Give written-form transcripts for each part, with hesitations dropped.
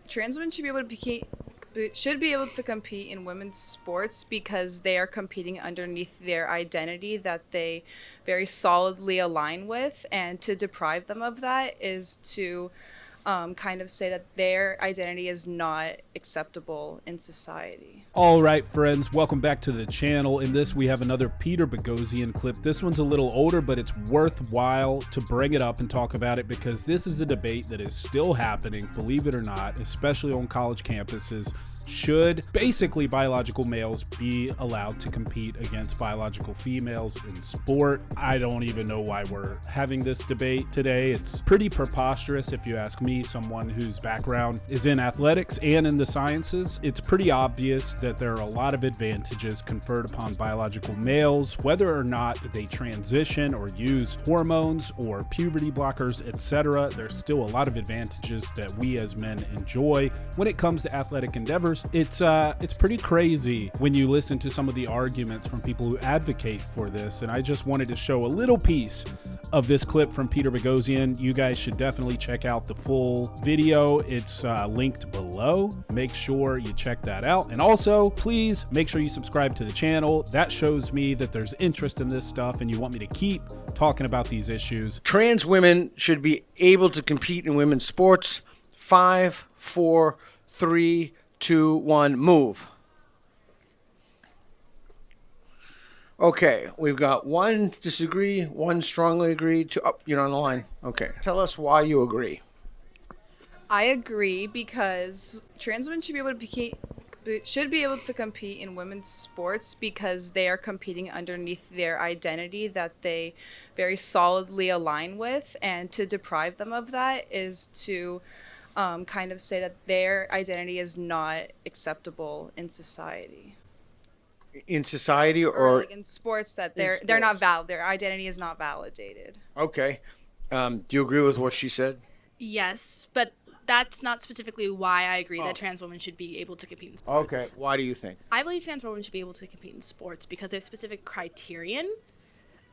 trans women should be able to compete in women's sports because they are competing underneath their identity that they very solidly align with, and to deprive them of that is to kind of say that their identity is not acceptable in society. All right, friends, welcome back to the channel. In this, we have another Peter Boghossian clip. This one's a little older, but it's worthwhile to bring it up and talk about it because this is a debate that is still happening, believe it or not, especially on college campuses. Should basically biological males be allowed to compete against biological females in sport? I don't even know why we're having this debate today. It's pretty preposterous if you ask me, someone whose background is in athletics and in the sciences. It's pretty obvious that there are a lot of advantages conferred upon biological males, whether or not they transition or use hormones or puberty blockers, etc. There's still a lot of advantages that we as men enjoy when it comes to athletic endeavors. It's pretty crazy when you listen to some of the arguments from people who advocate for this, and I just wanted to show a little piece of this clip from Peter Boghossian. You guys should definitely check out the full video. It's linked below. Make sure you check that out, and also please make sure you subscribe to the channel. That shows me that there's interest in this stuff and you want me to keep talking about these issues. Trans women should be able to compete in women's sports. 5, 4, 3, 2, 1, move. Okay, we've got one disagree, one strongly agree, two. Oh, you're on the line. Okay, tell us why you agree. I agree because trans women should be able to compete in women's sports because they are competing underneath their identity that they very solidly align with, and to deprive them of that is to kind of say that their identity is not acceptable in society. In society, or like in sports, that they're not valid. Their identity is not validated. Okay. Do you agree with what she said? Yes, but that's not specifically why I agree that trans women should be able to compete in sports. Okay. Why do you think? I believe trans women should be able to compete in sports because there's specific criterion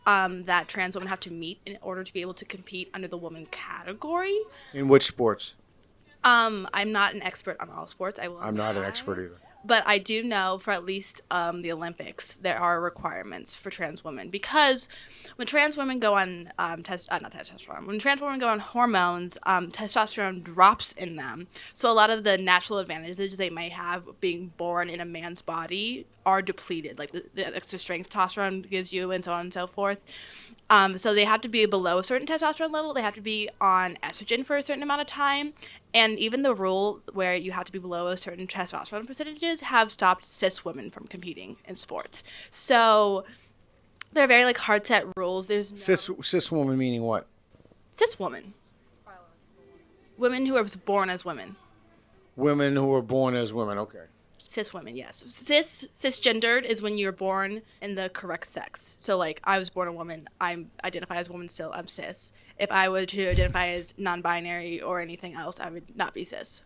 that trans women have to meet in order to be able to compete under the woman category. In which sports? I'm not an expert on all sports. I'm not an expert either. But I do know for at least the Olympics, there are requirements for trans women because when trans women go on when trans women go on hormones, testosterone drops in them. So a lot of the natural advantages they might have being born in a man's body are depleted, like the extra strength testosterone gives you and so on and so forth. So they have to be below a certain testosterone level. They have to be on estrogen for a certain amount of time. And even the rule where you have to be below a certain testosterone percentages have stopped cis women from competing in sports. So they're very like hard set rules. There's no Cis woman meaning what? Cis woman. Women who are born as women. Women who were born as women. Okay. Cis women, yes. Cisgendered is when you're born in the correct sex. So, like, I was born a woman. I identify as a woman still. I'm cis. If I were to identify as non-binary or anything else, I would not be cis.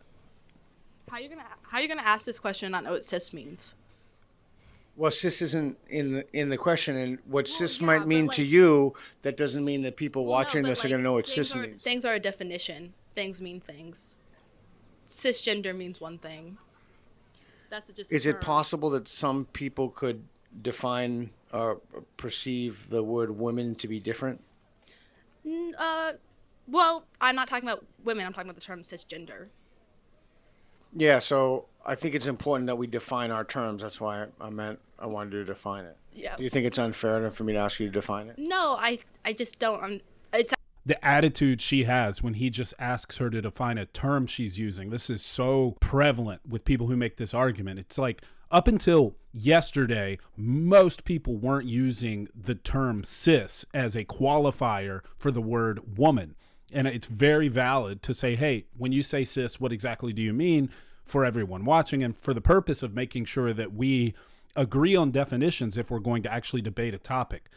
How are you gonna ask this question and not know what cis means? Well, cis isn't in the question, and what cis yeah, might mean like, to you, that doesn't mean that people Well, watching no, this but, are going to know what things cis means. Things are a definition. Things mean things. Cisgender means one thing. That's just. Is it possible that some people could define or perceive the word women to be different? Well, I'm not talking about women. I'm talking about the term cisgender. Yeah, so I think it's important that we define our terms. That's why I wanted to define it. Yeah. Do you think it's unfair enough for me to ask you to define it? No, I just don't. It's The attitude she has when he just asks her to define a term she's using. This is so prevalent with people who make this argument. It's like up until yesterday, most people weren't using the term cis as a qualifier for the word woman. And it's very valid to say, hey, when you say cis, what exactly do you mean, for everyone watching, and for the purpose of making sure that we agree on definitions if we're going to actually debate a topic.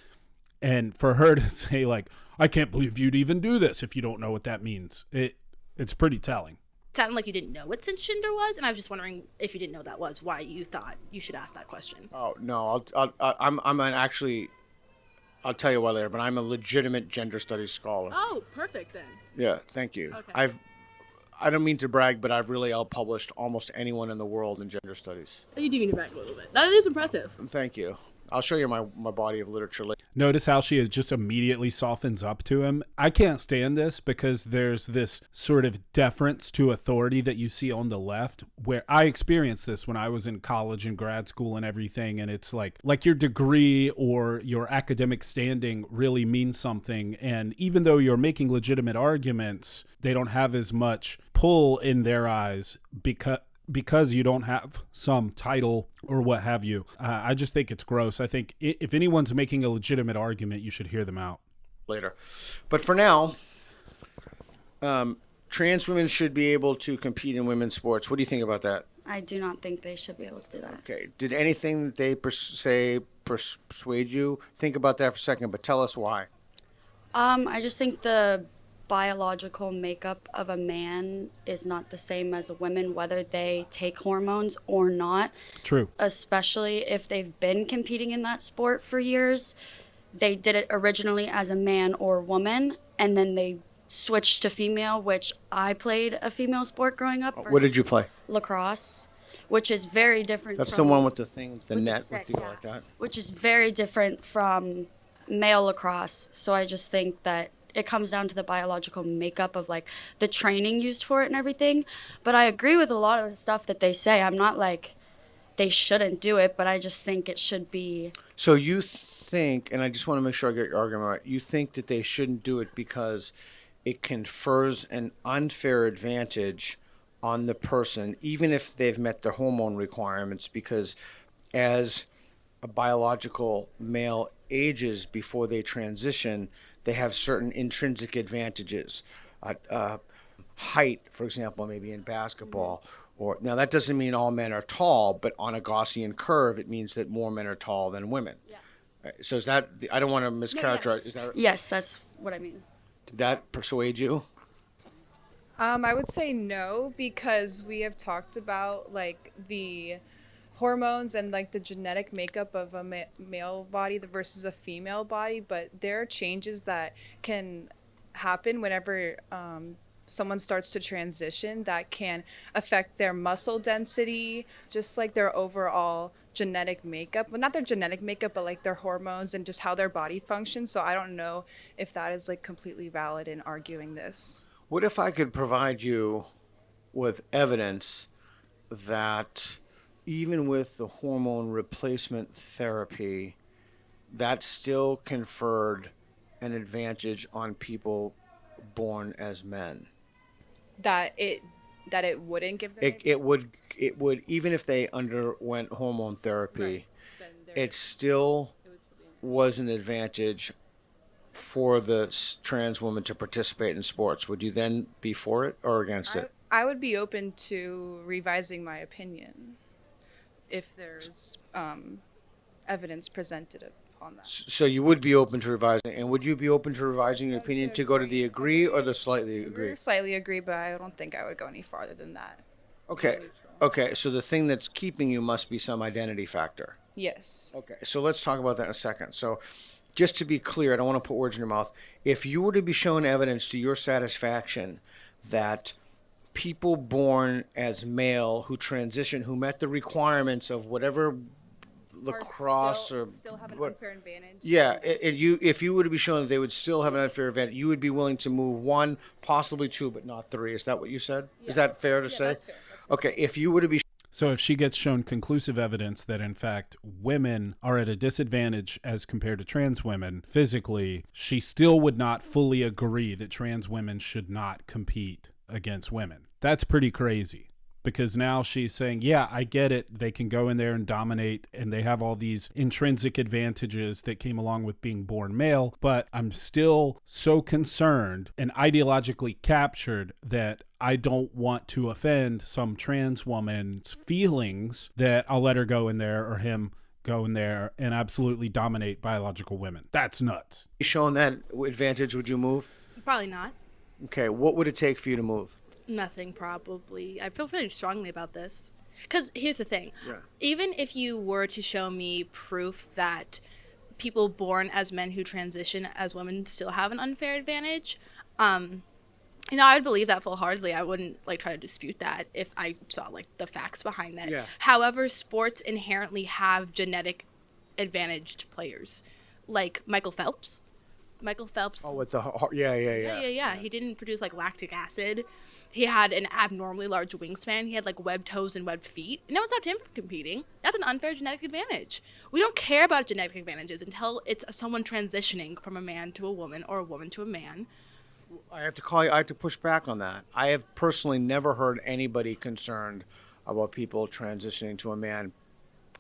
And for her to say, like, I can't believe you'd even do this if you don't know what that means, it's pretty telling. It sounded like you didn't know what cisgender was, and I was just wondering if you didn't know that was why you thought you should ask that question. Oh no, I'll tell you why later. But I'm a legitimate gender studies scholar. Oh, perfect then. Yeah, thank you. Okay. I don't mean to brag, but I've really outpublished almost anyone in the world in gender studies. You do need to back a little bit. That is impressive. Thank you. I'll show you my body of literature later. Notice how she just immediately softens up to him. I can't stand this because there's this sort of deference to authority that you see on the left, where I experienced this when I was in college and grad school and everything. And it's like your degree or your academic standing really means something. And even though you're making legitimate arguments, they don't have as much pull in their eyes because you don't have some title or what have you. I just think it's gross. I think if anyone's making a legitimate argument, you should hear them out. Later. But for now, trans women should be able to compete in women's sports. What do you think about that? I do not think they should be able to do that. Okay. Did anything that they persuade you? Think about that for a second, but tell us why. I just think the biological makeup of a man is not the same as a woman, whether they take hormones or not. True. Especially if they've been competing in that sport for years. They did it originally as a man or woman, and then they switched to female, which I played a female sport growing up. What did you play? Lacrosse, which is very different. That's from, the one with the thing, the with net, stick, with the yeah, like that. which is very different from male lacrosse. So I just think that it comes down to the biological makeup of like the training used for it and everything. But I agree with a lot of the stuff that they say. I'm not like they shouldn't do it, but I just think it should be. So you think, and I just want to make sure I get your argument right, you think that they shouldn't do it because it confers an unfair advantage on the person, even if they've met their hormone requirements, because as a biological male ages before they transition, they have certain intrinsic advantages. Height, for example, maybe in basketball. Or now that doesn't mean all men are tall, but on a Gaussian curve, it means that more men are tall than women. Yeah. So is that, I don't want to mischaracterize. Yes. Is that, Yes, that's what I mean. did that persuade you? I would say no, because we have talked about like the hormones and like the genetic makeup of a male body versus a female body, but there are changes that can happen whenever someone starts to transition that can affect their muscle density, just like their overall genetic makeup. Well, not their genetic makeup, but like their hormones and just how their body functions. So I don't know if that is like completely valid in arguing this. What if I could provide you with evidence that even with the hormone replacement therapy, that still conferred an advantage on people born as men? That it wouldn't give them It would even if they underwent hormone therapy, it still was an advantage for the trans woman to participate in sports. Would you then be for it or against it? I would be open to revising my opinion if there's evidence presented on that. So you would be open to revising, and would you be open to revising your opinion to go to the agree or the slightly agree? Slightly agree, but I don't think I would go any farther than that. Okay. Okay. So the thing that's keeping you must be some identity factor. Yes. Okay. So let's talk about that in a second. So just to be clear, I don't want to put words in your mouth. If you were to be shown evidence to your satisfaction that people born as male who transition, who met the requirements of whatever lacrosse or still have an what, unfair advantage. yeah, if you were to be shown that they would still have an unfair advantage, you would be willing to move one, possibly two, but not three. Is that what you said? Yeah. Is that fair to say? That's fair. Okay, if you were to be So if she gets shown conclusive evidence that, in fact, women are at a disadvantage as compared to trans women physically, she still would not fully agree that trans women should not compete against women. That's pretty crazy, because now she's saying, yeah, I get it. They can go in there and dominate, and they have all these intrinsic advantages that came along with being born male, but I'm still so concerned and ideologically captured that I don't want to offend some trans woman's feelings that I'll let her go in there or him go in there and absolutely dominate biological women. That's nuts. shown that advantage, would you move? Probably not. Okay, what would it take for you to move? Nothing, probably. I feel pretty strongly about this. Because here's the thing. Yeah. Even if you were to show me proof that people born as men who transition as women still have an unfair advantage, I would believe that full-heartedly. I wouldn't like try to dispute that if I saw like the facts behind that. Yeah. However, sports inherently have genetic advantaged players, like Michael Phelps. Michael Phelps. Oh, with the yeah. He didn't produce like lactic acid. He had an abnormally large wingspan. He had like webbed toes and webbed feet, and that was not him from competing. That's an unfair genetic advantage. We don't care about genetic advantages until it's someone transitioning from a man to a woman or a woman to a man. I have to push back on that. I have personally never heard anybody concerned about people transitioning to a man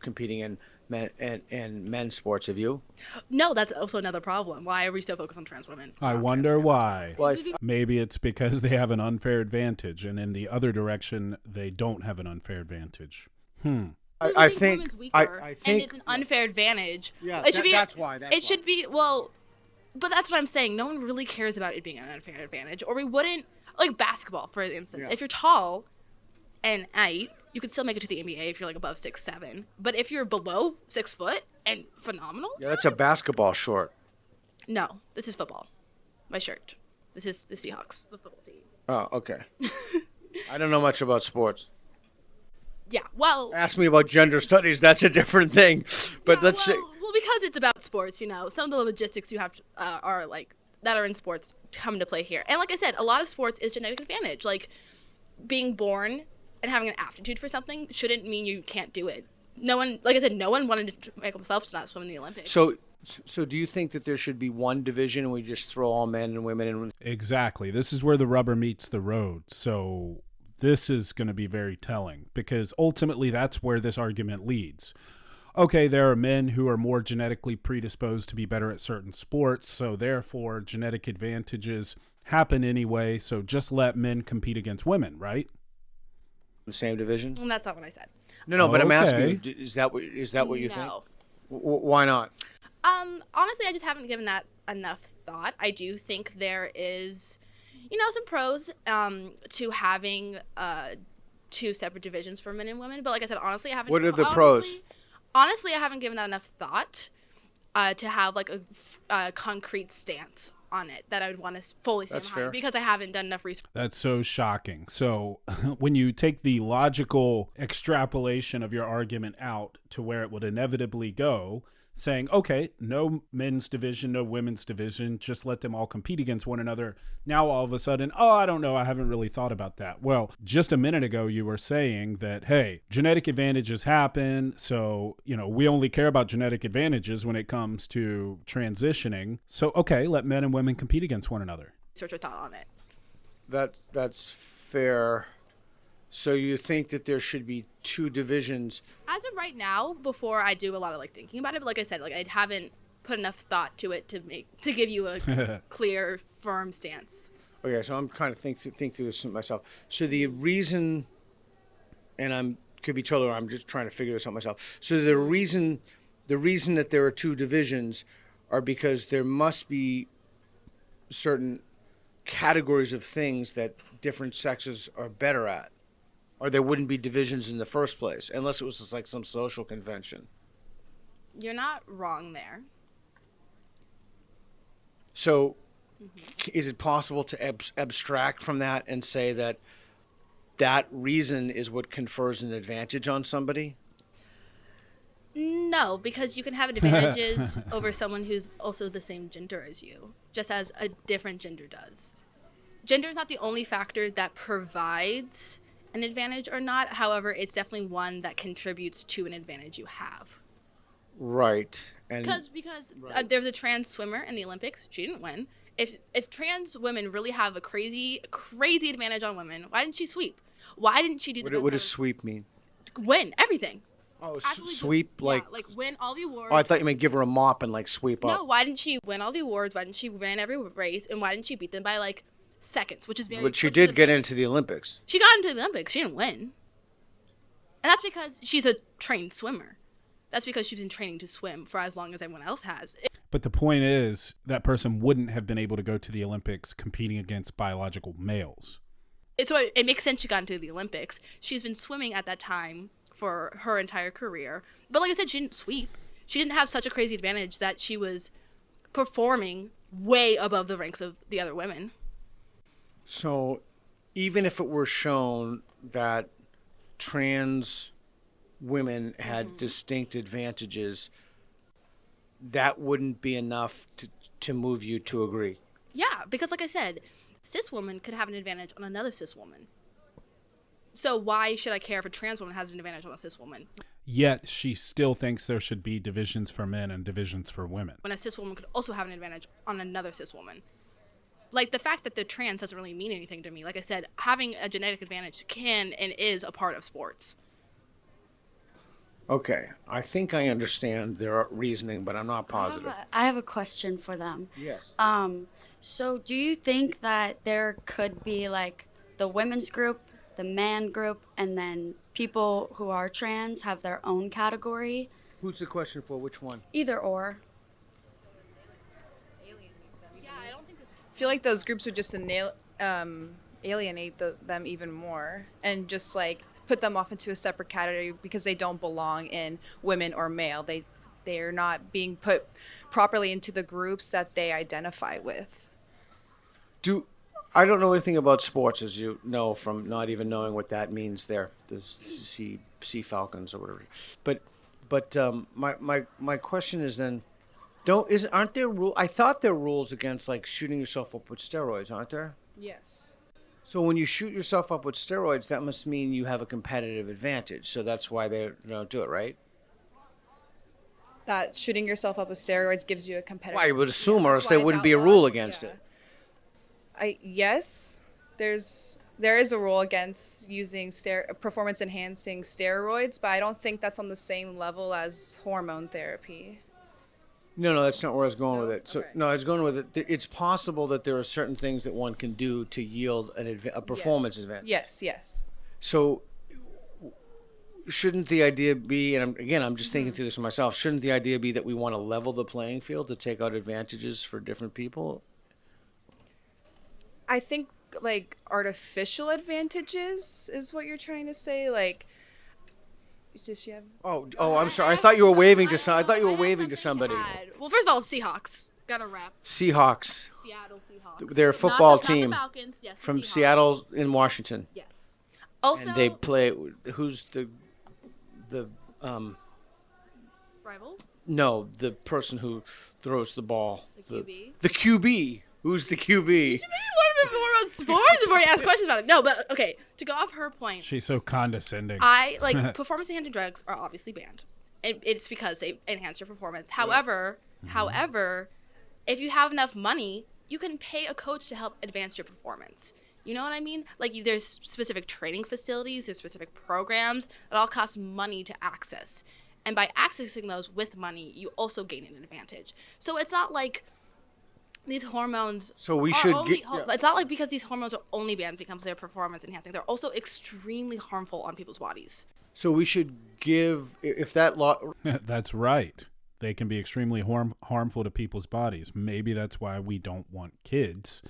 competing in men's sports. Have you? No, that's also another problem. Why are we so focused on trans women? I wonder why. Well, Maybe it's because they have an unfair advantage, and in the other direction, they don't have an unfair advantage. I think and it's an unfair advantage. Yeah, it should be. That's why. It should be but that's what I'm saying. No one really cares about it being an unfair advantage, or we wouldn't like basketball, for instance. Yeah. If you're tall and height, you could still make it to the NBA if you're like above 6'7". But if you're below 6 foot and phenomenal, Yeah, that's a basketball short. no, this is football. My shirt. This is the Seahawks, the football team. Oh, okay. I don't know much about sports. Yeah, well, Ask me about gender studies. That's a different thing. But yeah, let's say. well, because it's about sports, some of the logistics you have to, are like that are in sports come into play here. And like I said, a lot of sports is genetic advantage. Like being born and having an aptitude for something shouldn't mean you can't do it. No one, like I said, no one wanted Michael Phelps not swim in the Olympics. So do you think that there should be one division and we just throw all men and women in? Exactly. This is where the rubber meets the road. So this is going to be very telling because ultimately that's where this argument leads. Okay, there are men who are more genetically predisposed to be better at certain sports, so therefore genetic advantages happen anyway, so just let men compete against women, right? The same division? And that's not what I said. No, but I'm asking Okay. you, is that what you think? No. Why not? Honestly, I just haven't given that enough thought. I do think there is, some pros to having two separate divisions for men and women. But like I said, honestly, I haven't. What are the pros? Honestly, I haven't given that enough thought to have like a concrete stance on it that I would want to fully stand That's behind fair. because I haven't done enough research. That's so shocking. So when you take the logical extrapolation of your argument out to where it would inevitably go, saying, okay, no men's division, no women's division, just let them all compete against one another. Now all of a sudden, I don't know, I haven't really thought about that. Well, just a minute ago you were saying that, hey, genetic advantages happen, so, we only care about genetic advantages when it comes to transitioning. So, okay, let men and women compete against one another. Research or thought on it. That's fair. So you think that there should be two divisions? As of right now, before I do a lot of thinking about it, but like I said, I haven't put enough thought to it to give you a clear, firm stance. Okay, so I'm kind of think through this myself. So the reason, and could be totally wrong, I'm just trying to figure this out myself. So the reason that there are two divisions are because there must be certain categories of things that different sexes are better at, or there wouldn't be divisions in the first place, unless it was just like some social convention. You're not wrong there. So is it possible to abstract from that and say that that reason is what confers an advantage on somebody? No, because you can have advantages over someone who's also the same gender as you, just as a different gender does. Gender is not the only factor that provides an advantage or not. However, it's definitely one that contributes to an advantage you have. Right. And Because there was a trans swimmer in the Olympics. She didn't win. If trans women really have a crazy advantage on women, why didn't she sweep? Why didn't she do the what does sweep mean? win everything? Oh, Actually, sweep like. like win all the awards. Oh, I thought you meant give her a mop and sweep No, up. why didn't she win all the awards? Why didn't she win every race? And why didn't she beat them by seconds? Which is very. But she which is did get into the Olympics. She got into the Olympics. She didn't win. And that's because she's a trained swimmer. That's because she's been training to swim for as long as everyone else has. But the point is that person wouldn't have been able to go to the Olympics competing against biological males. So it makes sense she got into the Olympics. She's been swimming at that time for her entire career. But like I said, she didn't sweep. She didn't have such a crazy advantage that she was performing way above the ranks of the other women. So even if it were shown that trans women had distinct advantages, that wouldn't be enough to move you to agree. Yeah, because like I said, cis woman could have an advantage on another cis woman. So why should I care if a trans woman has an advantage on a cis woman? Yet she still thinks there should be divisions for men and divisions for women. When a cis woman could also have an advantage on another cis woman. Like, the fact that they're trans doesn't really mean anything to me. Like I said, having a genetic advantage can and is a part of sports. Okay, I think I understand their reasoning, but I'm not positive. I have a question for them. Yes. So do you think that there could be like the women's group, the man group, and then people who are trans have their own category? Who's the question for? Which one? Either or. I feel like those groups would just alienate them even more and just like put them off into a separate category because they don't belong in women or male. They are not being put properly into the groups that they identify with. I don't know anything about sports, as you know from not even knowing what that means there, the Sea Falcons or whatever. But my question is then, aren't there rules? I thought there are rules against like shooting yourself up with steroids, aren't there? Yes. So when you shoot yourself up with steroids, that must mean you have a competitive advantage. So that's why they don't do it, right? That shooting yourself up with steroids gives you a competitive. Well, I would assume, or else That's there why it's wouldn't be a outlawed. rule against Yeah. it. Yes, there is a rule against using performance enhancing steroids, but I don't think that's on the same level as hormone therapy. No, that's not where I was going with it. So Okay. no, I was going with it. It's possible that there are certain things that one can do to yield a performance advantage. Yes. So shouldn't the idea be, and I'm just thinking through this for myself, shouldn't the idea be that we want to level the playing field to take out advantages for different people? I think like artificial advantages is what you're trying to say. Like, does she have? Oh, I'm sorry. I thought you were waving to somebody. Well, first of all, Seahawks. Gotta wrap. Seahawks. Seattle Seahawks. They're a football team Not the Falcons. Yes, the from Seahawks. Seattle in Washington. Yes. Also, And they play. Who's the rival. no, the person who throws the ball. The QB? The QB. Who's the QB? You learn more about sports before you ask questions about it. No, but okay. To go off her point, She's so condescending. I like performance-enhancing drugs are obviously banned. It's because they enhance your performance. However, if you have enough money, you can pay a coach to help advance your performance. You know what I mean? Like, there's specific training facilities, there's specific programs that all cost money to access. And by accessing those with money, you also gain an advantage. So it's not like these hormones. So we are should only, get. Yeah. It's not like because these hormones are only banned because they're performance enhancing. They're also extremely harmful on people's bodies. So we should give, if that law. That's right. They can be extremely harmful to people's bodies. Maybe that's why we don't want kids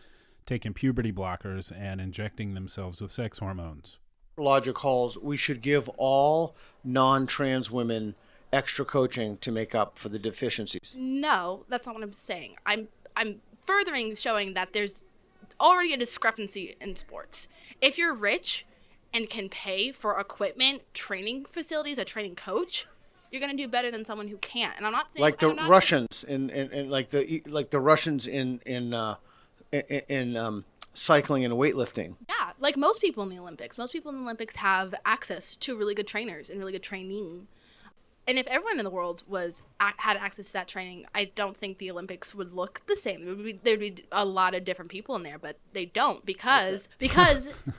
taking puberty blockers and injecting themselves with sex hormones. Logic calls, we should give all non-trans women extra coaching to make up for the deficiencies. No, that's not what I'm saying. I'm furthering showing that there's already a discrepancy in sports. If you're rich and can pay for equipment, training facilities, a training coach, you're gonna do better than someone who can't. And I'm not saying Like the I'm not Russians in like the Russians in cycling and weightlifting. Yeah, like most people in the Olympics. Most people in the Olympics have access to really good trainers and really good training. And if everyone in the world had access to that training, I don't think the Olympics would look the same. There'd be a lot of different people in there, but they don't because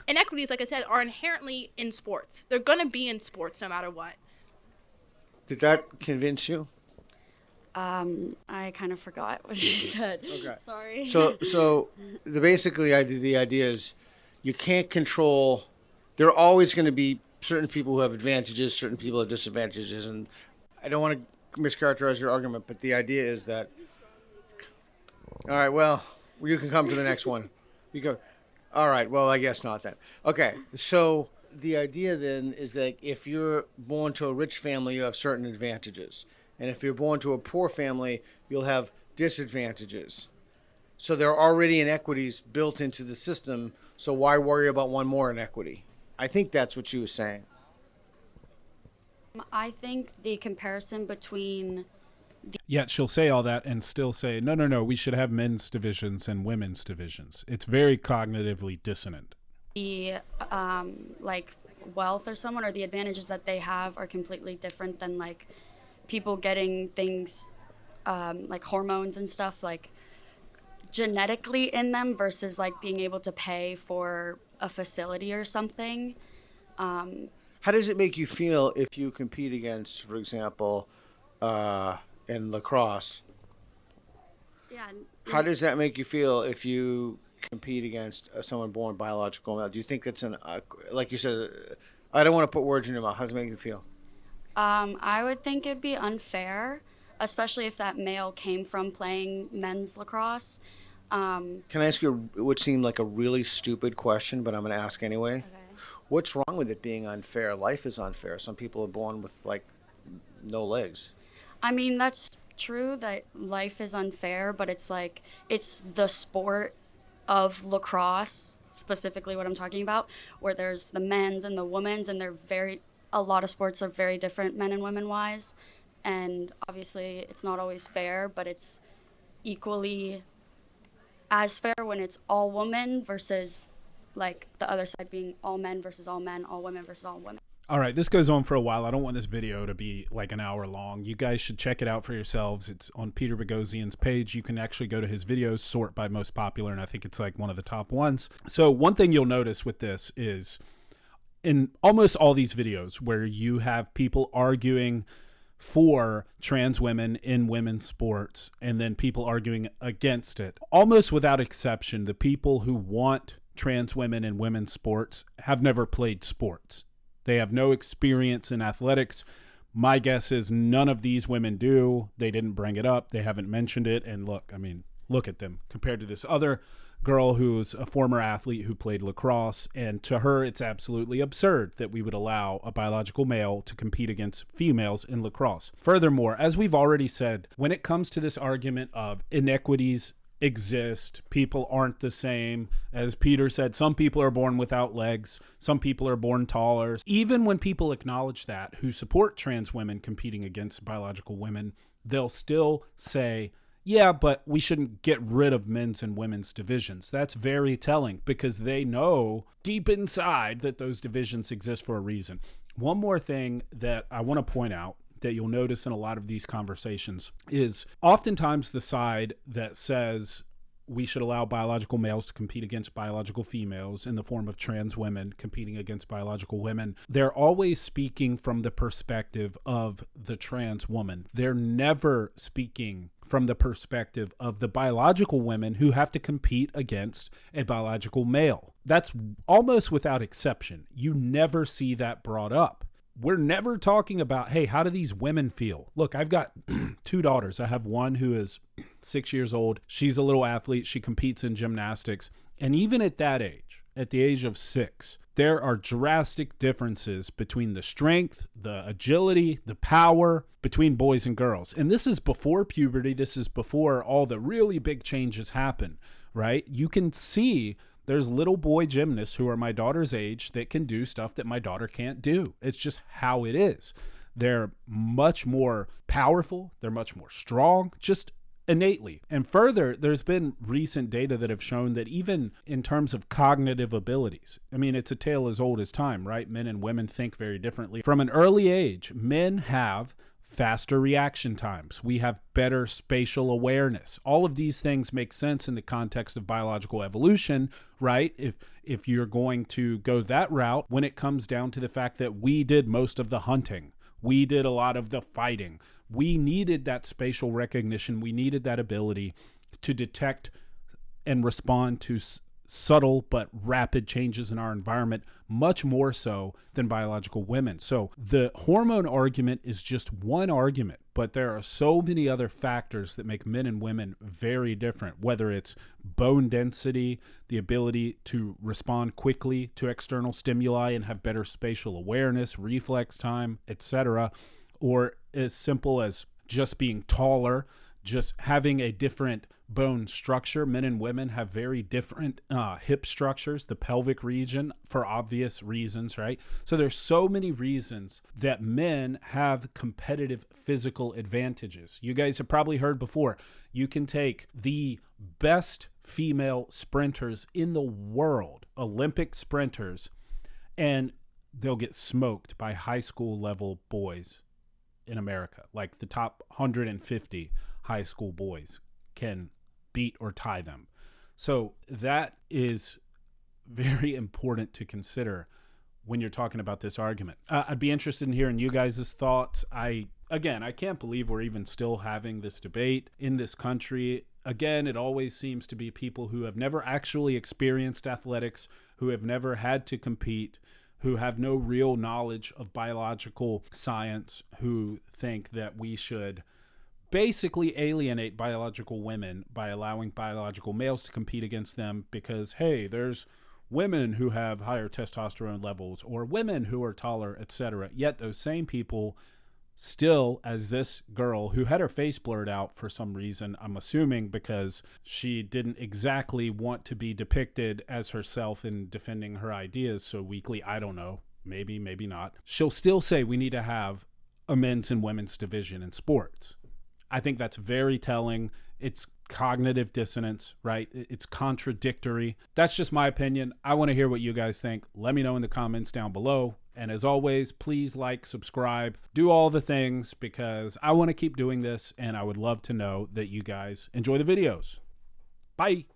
inequities, like I said, are inherently in sports. They're gonna be in sports no matter what. Did that convince you? I kind of forgot what she said. Okay. Sorry. So the idea is you can't control. There are always going to be certain people who have advantages, certain people have disadvantages, and I don't want to mischaracterize your argument, but the idea is that. All right. Well, you can come to the next one. You go. All right. Well, I guess not then. Okay. So the idea then is that if you're born to a rich family, you have certain advantages. And if you're born to a poor family, you'll have disadvantages. So there are already inequities built into the system So why worry about one more inequity? I think that's what she was saying. I think the comparison between Yet she'll say all that and still say, no, no, no, we should have men's divisions and women's divisions. It's very cognitively dissonant. the like wealth or someone or the advantages that they have are completely different than like people getting things like hormones and stuff like genetically in them versus like being able to pay for a facility or something. How does it make you feel if you compete against, for example, in lacrosse? Yeah. How does that make you feel if you compete against someone born biological male? Do you think it's like you said, I don't want to put words in your mouth. How does it make you feel? I would think it'd be unfair, especially if that male came from playing men's lacrosse. Can I ask you what seemed like a really stupid question, but I'm going to ask anyway? Okay. What's wrong with it being unfair? Life is unfair. Some people are born with like no legs. I mean, that's true that life is unfair, but it's like it's the sport of lacrosse, specifically what I'm talking about, where there's the men's and the women's, and a lot of sports are very different men and women wise. And obviously, it's not always fair, but it's equally as fair when it's all women versus like the other side being all men versus all men, all women versus all women. All right, this goes on for a while. I don't want this video to be like an hour long. You guys should check it out for yourselves. It's on Peter Boghossian's page. You can actually go to his videos, sort by most popular, and I think it's like one of the top ones. So one thing you'll notice with this is in almost all these videos where you have people arguing for trans women in women's sports and then people arguing against it, almost without exception, the people who want trans women in women's sports have never played sports. They have no experience in athletics. My guess is none of these women do. They didn't bring it up. They haven't mentioned it. And look, I mean, look at them compared to this other girl who's a former athlete who played lacrosse. And to her, it's absolutely absurd that we would allow a biological male to compete against females in lacrosse. Furthermore, as we've already said, when it comes to this argument of inequities exist, people aren't the same. As Peter said, some people are born without legs, some people are born taller. Even when people acknowledge that, who support trans women competing against biological women, they'll still say, yeah, but we shouldn't get rid of men's and women's divisions. That's very telling because they know deep inside that those divisions exist for a reason. One more thing that I want to point out that you'll notice in a lot of these conversations is oftentimes the side that says we should allow biological males to compete against biological females in the form of trans women competing against biological women. They're always speaking from the perspective of the trans woman. They're never speaking from the perspective of the biological women who have to compete against a biological male. That's almost without exception. You never see that brought up. We're never talking about, hey, how do these women feel? Look, I've got two daughters. I have one who is 6 years old. She's a little athlete. She competes in gymnastics. And even at that age, at the age of 6, there are drastic differences between the strength, the agility, the power between boys and girls. And this is before puberty. This is before all the really big changes happen, right? You can see there's little boy gymnasts who are my daughter's age that can do stuff that my daughter can't do. It's just how it is. They're much more powerful. They're much more strong, just innately. And further, there's been recent data that have shown that even in terms of cognitive abilities, I mean, it's a tale as old as time, right? Men and women think very differently. From an early age, men have faster reaction times. We have better spatial awareness. All of these things make sense in the context of biological evolution, right? If you're going to go that route, when it comes down to the fact that we did most of the hunting, we did a lot of the fighting, we needed that spatial recognition. We needed that ability to detect and respond to subtle but rapid changes in our environment, much more so than biological women. So the hormone argument is just one argument, but there are so many other factors that make men and women very different, whether it's bone density, the ability to respond quickly to external stimuli and have better spatial awareness, reflex time, etc., or as simple as just being taller, just having a different bone structure. Men and women have very different hip structures, the pelvic region, for obvious reasons, right? So there's so many reasons that men have competitive physical advantages. You guys have probably heard before, you can take the best female sprinters in the world, Olympic sprinters, and they'll get smoked by high school level boys in America. Like the top 150 high school boys can beat or tie them. So that is very important to consider when you're talking about this argument. I'd be interested in hearing you guys' thoughts. I can't believe we're even still having this debate in this country. Again, it always seems to be people who have never actually experienced athletics, who have never had to compete, who have no real knowledge of biological science, who think that we should basically alienate biological women by allowing biological males to compete against them because, hey, there's women who have higher testosterone levels or women who are taller, etc. Yet those same people still, as this girl who had her face blurred out for some reason, I'm assuming because she didn't exactly want to be depicted as herself in defending her ideas so weakly, I don't know, maybe not, she'll still say we need to have a men's and women's division in sports. I think that's very telling. It's cognitive dissonance, right? It's contradictory. That's just my opinion. I want to hear what you guys think. Let me know in the comments down below. And as always, please like, subscribe, do all the things because I want to keep doing this and I would love to know that you guys enjoy the videos. Bye.